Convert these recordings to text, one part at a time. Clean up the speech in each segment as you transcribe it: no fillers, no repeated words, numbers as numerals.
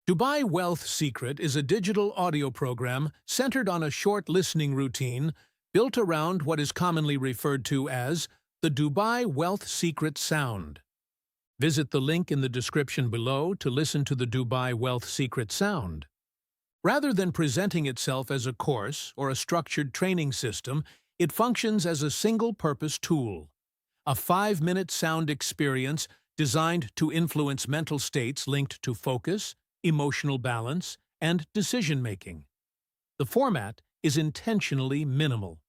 Dubai Wealth Secret is a digital audio program centered on a short listening routine built around what is commonly referred to as the Dubai Wealth Secret sound. Visit the link in the description below to listen to the Dubai Wealth Secret sound. Rather than presenting itself as a course or a structured training system, it functions as a single-purpose tool, a 5-minute sound experience designed to influence mental states linked to focus, emotional balance, and decision-making. The format is intentionally minimal.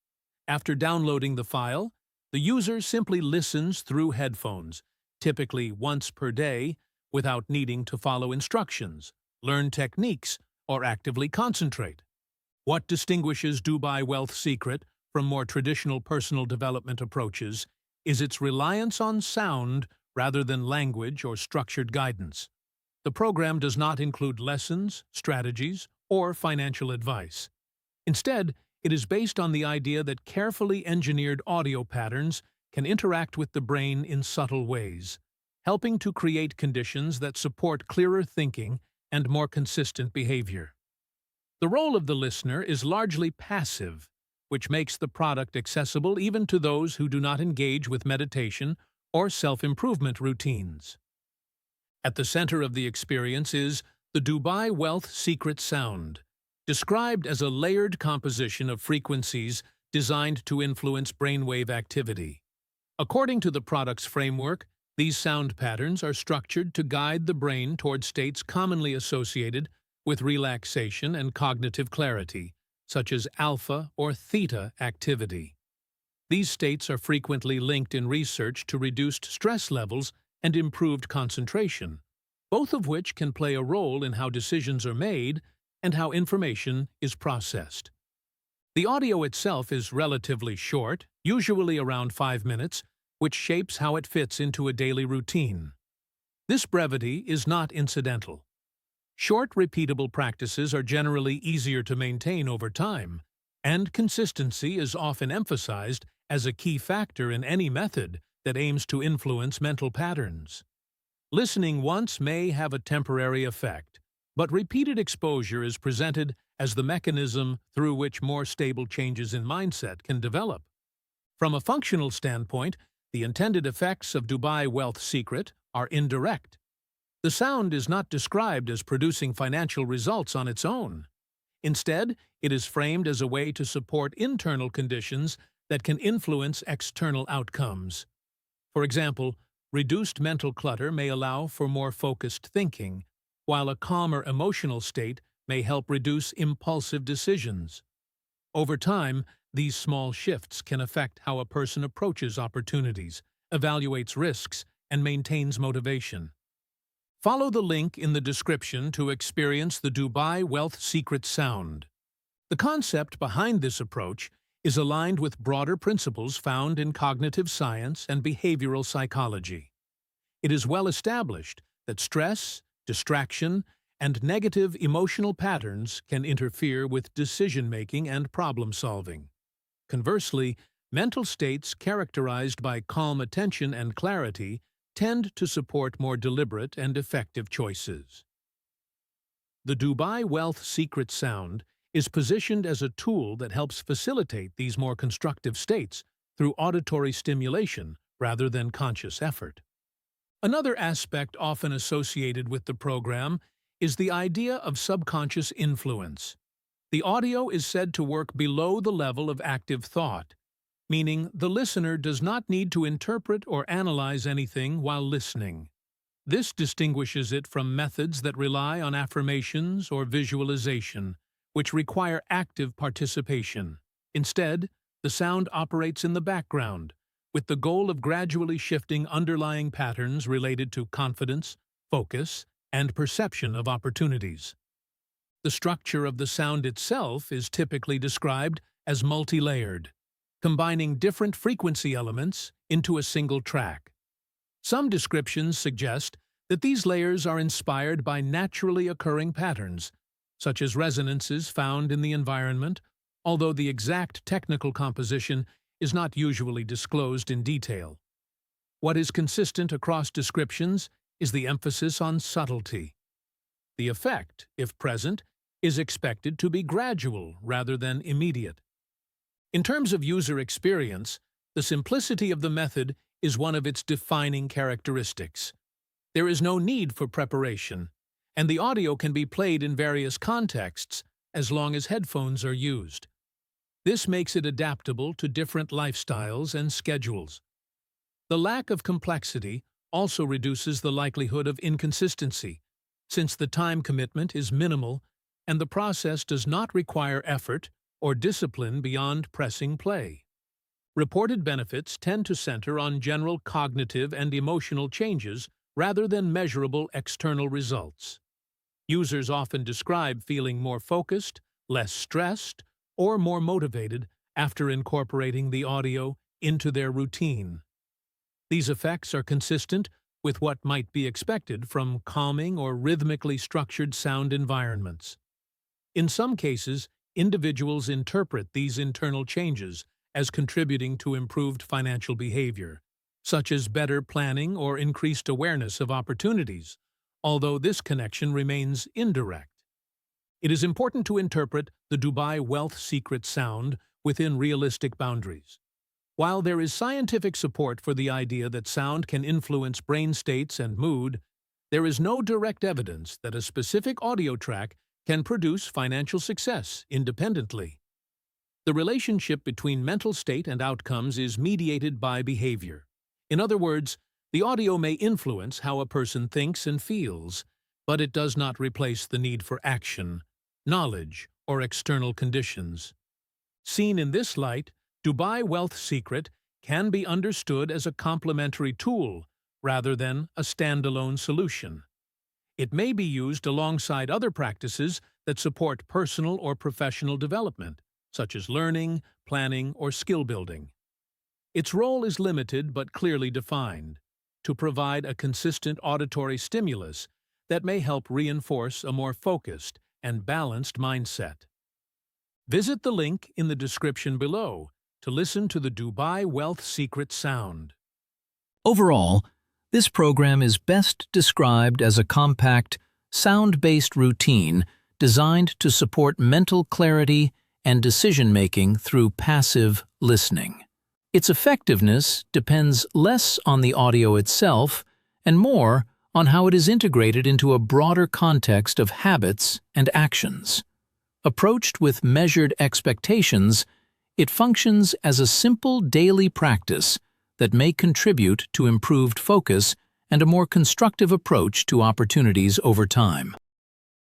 After downloading the file, the user simply listens through headphones, typically once per day, without needing to follow instructions, learn techniques, or actively concentrate. What distinguishes Dubai Wealth Secret from more traditional personal development approaches is its reliance on sound rather than language or structured guidance. The program does not include lessons, strategies, or financial advice. Instead, it is based on the idea that carefully engineered audio patterns can interact with the brain in subtle ways, helping to create conditions that support clearer thinking and more consistent behavior. The role of the listener is largely passive, which makes the product accessible even to those who do not engage with meditation or self-improvement routines. At the center of the experience is the Dubai Wealth Secret sound, described as a layered composition of frequencies designed to influence brainwave activity. According to the product's framework, these sound patterns are structured to guide the brain toward states commonly associated with relaxation and cognitive clarity, such as alpha or theta activity. These states are frequently linked in research to reduced stress levels and improved concentration, both of which can play a role in how decisions are made and how information is processed. The audio itself is relatively short, usually around 5 minutes, which shapes how it fits into a daily routine. This brevity is not incidental. Short, repeatable practices are generally easier to maintain over time, and consistency is often emphasized as a key factor in any method that aims to influence mental patterns. Listening once may have a temporary effect, but repeated exposure is presented as the mechanism through which more stable changes in mindset can develop. From a functional standpoint, the intended effects of Dubai Wealth Secret are indirect. The sound is not described as producing financial results on its own. Instead, it is framed as a way to support internal conditions that can influence external outcomes. For example, reduced mental clutter may allow for more focused thinking, while a calmer emotional state may help reduce impulsive decisions. Over time, these small shifts can affect how a person approaches opportunities, evaluates risks, and maintains motivation. Follow the link in the description to experience the Dubai Wealth Secret sound. The concept behind this approach is aligned with broader principles found in cognitive science and behavioral psychology. It is well established that stress, distraction, and negative emotional patterns can interfere with decision-making and problem-solving. Conversely, mental states characterized by calm attention and clarity tend to support more deliberate and effective choices. The Dubai Wealth Secret sound is positioned as a tool that helps facilitate these more constructive states through auditory stimulation rather than conscious effort. Another aspect often associated with the program is the idea of subconscious influence. The audio is said to work below the level of active thought, meaning the listener does not need to interpret or analyze anything while listening. This distinguishes it from methods that rely on affirmations or visualization, which require active participation. Instead, the sound operates in the background, with the goal of gradually shifting underlying patterns related to confidence, focus, and perception of opportunities. The structure of the sound itself is typically described as multi-layered, combining different frequency elements into a single track. Some descriptions suggest that these layers are inspired by naturally occurring patterns, such as resonances found in the environment, although the exact technical composition is not usually disclosed in detail. What is consistent across descriptions is the emphasis on subtlety. The effect, if present, is expected to be gradual rather than immediate. In terms of user experience, the simplicity of the method is one of its defining characteristics. There is no need for preparation, and the audio can be played in various contexts as long as headphones are used. This makes it adaptable to different lifestyles and schedules. The lack of complexity also reduces the likelihood of inconsistency, since the time commitment is minimal and the process does not require effort or discipline beyond pressing play. Reported benefits tend to center on general cognitive and emotional changes rather than measurable external results. Users often describe feeling more focused, less stressed, or more motivated after incorporating the audio into their routine. These effects are consistent with what might be expected from calming or rhythmically structured sound environments. In some cases, individuals interpret these internal changes as contributing to improved financial behavior, such as better planning or increased awareness of opportunities, although this connection remains indirect. It is important to interpret the Dubai wealth secret sound within realistic boundaries. While there is scientific support for the idea that sound can influence brain states and mood, there is no direct evidence that a specific audio track can produce financial success independently. The relationship between mental state and outcomes is mediated by behavior. In other words, the audio may influence how a person thinks and feels, but it does not replace the need for action, knowledge, or external conditions. Seen in this light, Dubai Wealth Secret can be understood as a complementary tool rather than a standalone solution. It may be used alongside other practices that support personal or professional development, such as learning, planning, or skill building. Its role is limited but clearly defined, to provide a consistent auditory stimulus that may help reinforce a more focused and balanced mindset. Visit the link in the description below to listen to the Dubai Wealth Secret sound. Overall, this program is best described as a compact, sound-based routine designed to support mental clarity and decision-making through passive listening. Its effectiveness depends less on the audio itself and more on how it is integrated into a broader context of habits and actions. Approached with measured expectations, it functions as a simple daily practice that may contribute to improved focus and a more constructive approach to opportunities over time.